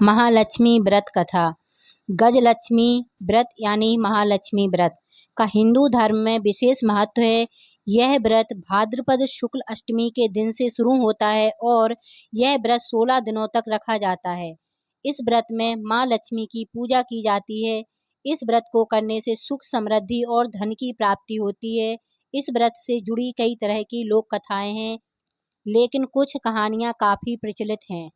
महालक्ष्मी व्रत कथा। गजलक्ष्मी व्रत यानी महालक्ष्मी व्रत का हिंदू धर्म में विशेष महत्व है। यह व्रत भाद्रपद शुक्ल अष्टमी के दिन से शुरू होता है और यह व्रत 16 दिनों तक रखा जाता है। इस व्रत में माँ लक्ष्मी की पूजा की जाती है। इस व्रत को करने से सुख समृद्धि और धन की प्राप्ति होती है। इस व्रत से जुड़ी कई तरह की लोक कथाएं हैं, लेकिन कुछ कहानियां काफी प्रचलित हैं।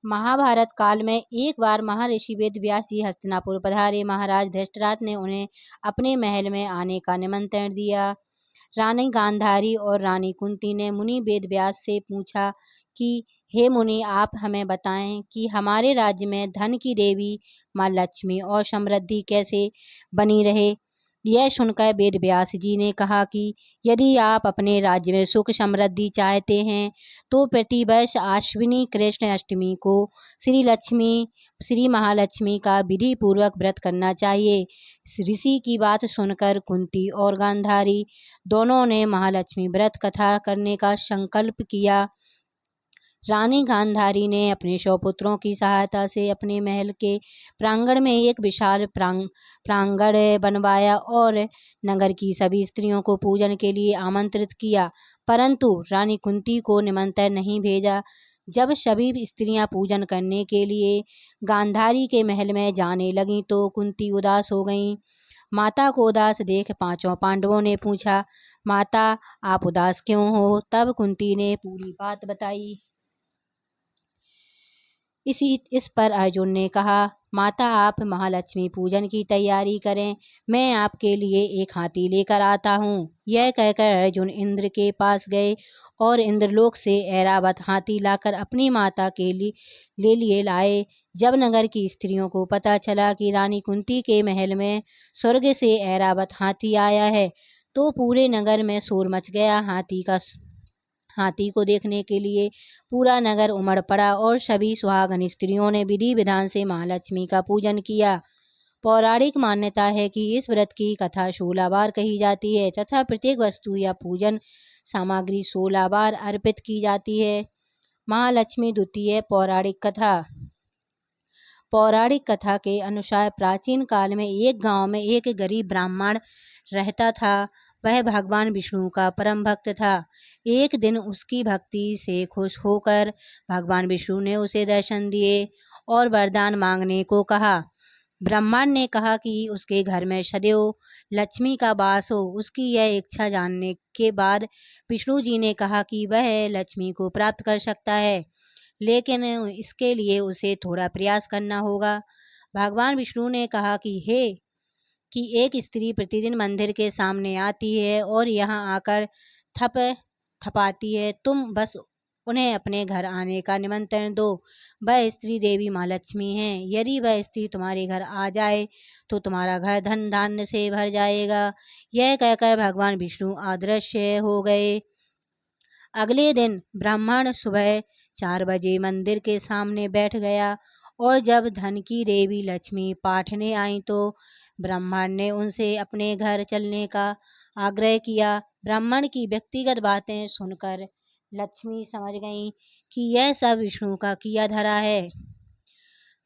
महाभारत काल में एक बार महर्षि वेद व्यास जी हस्तिनापुर पधारे। महाराज धृतराष्ट्र ने उन्हें अपने महल में आने का निमंत्रण दिया। रानी गांधारी और रानी कुंती ने मुनि वेद व्यास से पूछा कि हे मुनि, आप हमें बताएं कि हमारे राज्य में धन की देवी माँ लक्ष्मी और समृद्धि कैसे बनी रहे। यह सुनकर वेद व्यास जी ने कहा कि यदि आप अपने राज्य में सुख समृद्धि चाहते हैं तो प्रतिवर्ष आश्विनी कृष्ण अष्टमी को श्री महालक्ष्मी का विधि पूर्वक व्रत करना चाहिए। ऋषि की बात सुनकर कुंती और गांधारी दोनों ने महालक्ष्मी व्रत कथा करने का संकल्प किया। रानी गांधारी ने अपने 100 पुत्रों की सहायता से अपने महल के प्रांगण में एक विशाल प्रांगण बनवाया और नगर की सभी स्त्रियों को पूजन के लिए आमंत्रित किया, परंतु रानी कुंती को निमंत्रण नहीं भेजा। जब सभी स्त्रियां पूजन करने के लिए गांधारी के महल में जाने लगीं तो कुंती उदास हो गईं। माता को उदास देख पांचों पांडवों ने पूछा, माता आप उदास क्यों हो? तब कुंती ने पूरी बात बताई। इस पर अर्जुन ने कहा, माता आप महालक्ष्मी पूजन की तैयारी करें, मैं आपके लिए एक हाथी लेकर आता हूँ। यह कहकर अर्जुन इंद्र के पास गए और इंद्रलोक से ऐरावत हाथी लाकर अपनी माता के लिए लाए। जब नगर की स्त्रियों को पता चला कि रानी कुंती के महल में स्वर्ग से ऐरावत हाथी आया है तो पूरे नगर में शोर मच गया। हाथी को देखने के लिए पूरा नगर उमड़ पड़ा और सभी सुहागन स्त्रियों ने विधि विधान से महालक्ष्मी का पूजन किया। पौराणिक मान्यता है कि इस व्रत की कथा 16 बार कही जाती है तथा प्रत्येक वस्तु या पूजन सामग्री 16 बार अर्पित की जाती है। महालक्ष्मी द्वितीय पौराणिक कथा के अनुसार प्राचीन काल में एक गांव में एक गरीब ब्राह्मण रहता था। वह भगवान विष्णु का परम भक्त था। एक दिन उसकी भक्ति से खुश होकर भगवान विष्णु ने उसे दर्शन दिए और वरदान मांगने को कहा। ब्राह्मण ने कहा कि उसके घर में सदैव लक्ष्मी का वास हो। उसकी यह इच्छा जानने के बाद विष्णु जी ने कहा कि वह लक्ष्मी को प्राप्त कर सकता है, लेकिन इसके लिए उसे थोड़ा प्रयास करना होगा। भगवान विष्णु ने कहा कि एक स्त्री प्रतिदिन मंदिर के सामने आती है और यहाँ आकर थप थपाती है, तुम बस उन्हें अपने घर आने का निमंत्रण दो। वह स्त्री देवी माँ लक्ष्मी है। यदि वह स्त्री तुम्हारे घर आ जाए तो तुम्हारा घर धन धान्य से भर जाएगा। यह कहकर भगवान विष्णु अदृश्य हो गए। अगले दिन ब्राह्मण सुबह 4 बजे मंदिर के सामने बैठ गया और जब धन की देवी लक्ष्मी पाठने आई तो ब्राह्मण ने उनसे अपने घर चलने का आग्रह किया। ब्राह्मण की व्यक्तिगत बातें सुनकर लक्ष्मी समझ गईं कि यह सब विष्णु का किया धरा है।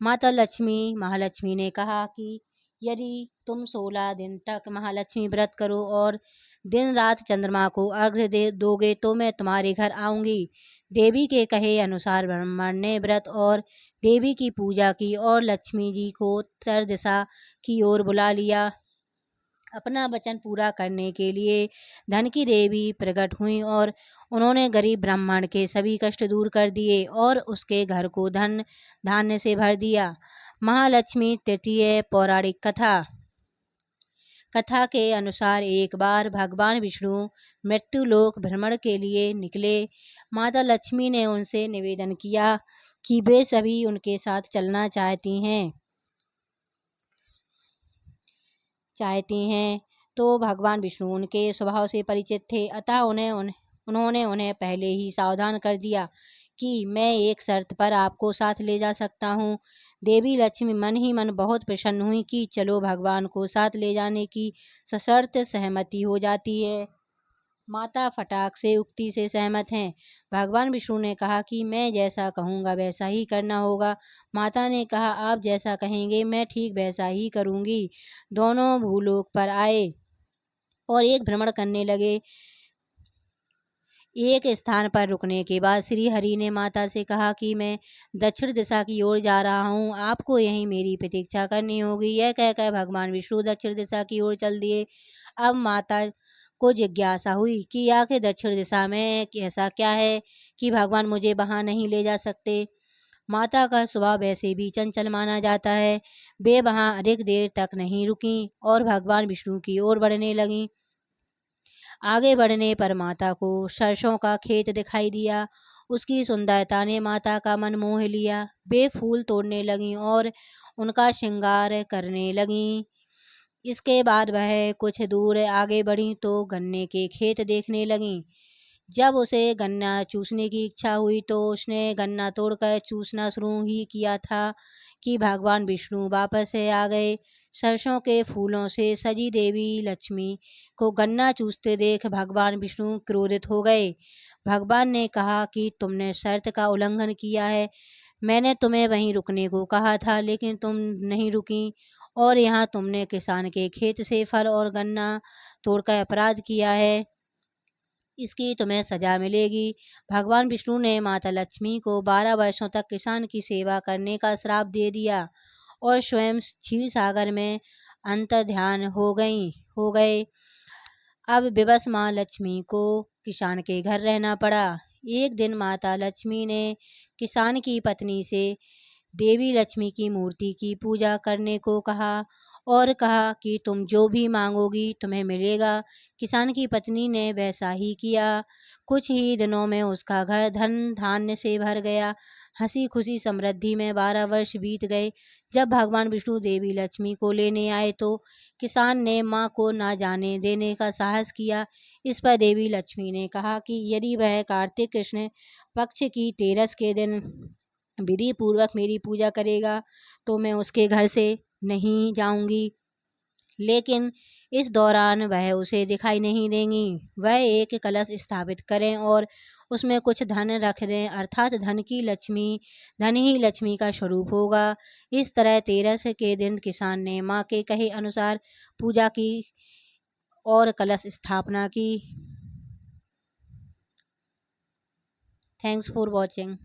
माता महालक्ष्मी ने कहा कि यदि तुम 16 दिन तक महालक्ष्मी व्रत करो और दिन रात चंद्रमा को अर्घ्य दोगे तो मैं तुम्हारे घर आऊंगी। देवी के कहे अनुसार ब्राह्मण ने व्रत और देवी की पूजा की और लक्ष्मी जी को उत्तर दिशा की ओर बुला लिया। अपना वचन पूरा करने के लिए धन की देवी प्रकट हुई और उन्होंने गरीब ब्राह्मण के सभी कष्ट दूर कर दिए और उसके घर को धन धान्य से भर दिया। महालक्ष्मी तृतीय पौराणिक कथा के अनुसार एक बार भगवान विष्णु मृत्युलोक भ्रमण के लिए निकले। माता लक्ष्मी ने उनसे निवेदन किया कि वे सभी उनके साथ चलना चाहती हैं तो भगवान विष्णु उनके स्वभाव से परिचित थे, अतः उन्होंने उन्हें पहले ही सावधान कर दिया कि मैं एक शर्त पर आपको साथ ले जा सकता हूँ। देवी लक्ष्मी मन ही मन बहुत प्रसन्न हुई कि चलो, भगवान को साथ ले जाने की सशर्त सहमति हो जाती है। माता फटाक से उक्ति से सहमत हैं। भगवान विष्णु ने कहा कि मैं जैसा कहूँगा वैसा ही करना होगा। माता ने कहा आप जैसा कहेंगे मैं ठीक वैसा ही करूँगी। दोनों भूलोक पर आए और एक भ्रमण करने लगे। एक स्थान पर रुकने के बाद श्री हरि ने माता से कहा कि मैं दक्षिण दिशा की ओर जा रहा हूँ, आपको यहीं मेरी प्रतीक्षा करनी होगी। यह कहकर भगवान विष्णु दक्षिण दिशा की ओर चल दिए। अब माता को जिज्ञासा हुई कि आखिर दक्षिण दिशा में ऐसा क्या है कि भगवान मुझे वहां नहीं ले जा सकते। माता का स्वभाव वैसे भी चंचल माना जाता है। वे वहां अधिक देर तक नहीं रुकी और भगवान विष्णु की ओर बढ़ने लगीं। आगे बढ़ने पर माता को सरसों का खेत दिखाई दिया। उसकी सुंदरता ने माता का मन मोह लिया। वे फूल तोड़ने लगीं और उनका श्रृंगार करने लगीं। इसके बाद वह कुछ दूर आगे बढ़ी तो गन्ने के खेत देखने लगीं। जब उसे गन्ना चूसने की इच्छा हुई तो उसने गन्ना तोड़कर चूसना शुरू ही किया था कि भगवान विष्णु वापस से आ गए। सरसों के फूलों से सजी देवी लक्ष्मी को गन्ना चूसते देख भगवान विष्णु क्रोधित हो गए। भगवान ने कहा कि तुमने शर्त का उल्लंघन किया है। मैंने तुम्हें वहीं रुकने को कहा था लेकिन तुम नहीं रुकी और यहाँ तुमने किसान के खेत से फल और गन्ना तोड़कर अपराध किया है। इसकी तुम्हें सजा मिलेगी। भगवान विष्णु ने माता लक्ष्मी को 12 वर्षों तक किसान की सेवा करने का श्राप दे दिया और स्वयं क्षीर सागर में अंतर्ध्यान हो गए। अब विवश माँ लक्ष्मी को किसान के घर रहना पड़ा। एक दिन माता लक्ष्मी ने किसान की पत्नी से देवी लक्ष्मी की मूर्ति की पूजा करने को कहा और कहा कि तुम जो भी मांगोगी तुम्हें मिलेगा। किसान की पत्नी ने वैसा ही किया। कुछ ही दिनों में उसका घर धन धान्य से भर गया। हंसी खुशी समृद्धि में 12 वर्ष बीत गए। जब भगवान विष्णु देवी लक्ष्मी को लेने आए तो किसान ने माँ को ना जाने देने का साहस किया। इस पर देवी लक्ष्मी ने कहा कि यदि वह कार्तिक कृष्ण पक्ष की तेरस के दिन विधि पूर्वक मेरी पूजा करेगा तो मैं उसके घर से नहीं जाऊंगी, लेकिन इस दौरान वह उसे दिखाई नहीं देंगी। वह एक कलश स्थापित करें और उसमें कुछ धन रख दें, अर्थात धन ही लक्ष्मी का स्वरूप होगा। इस तरह तेरस के दिन किसान ने माँ के कहे अनुसार पूजा की और कलश स्थापना की। Thanks for watching.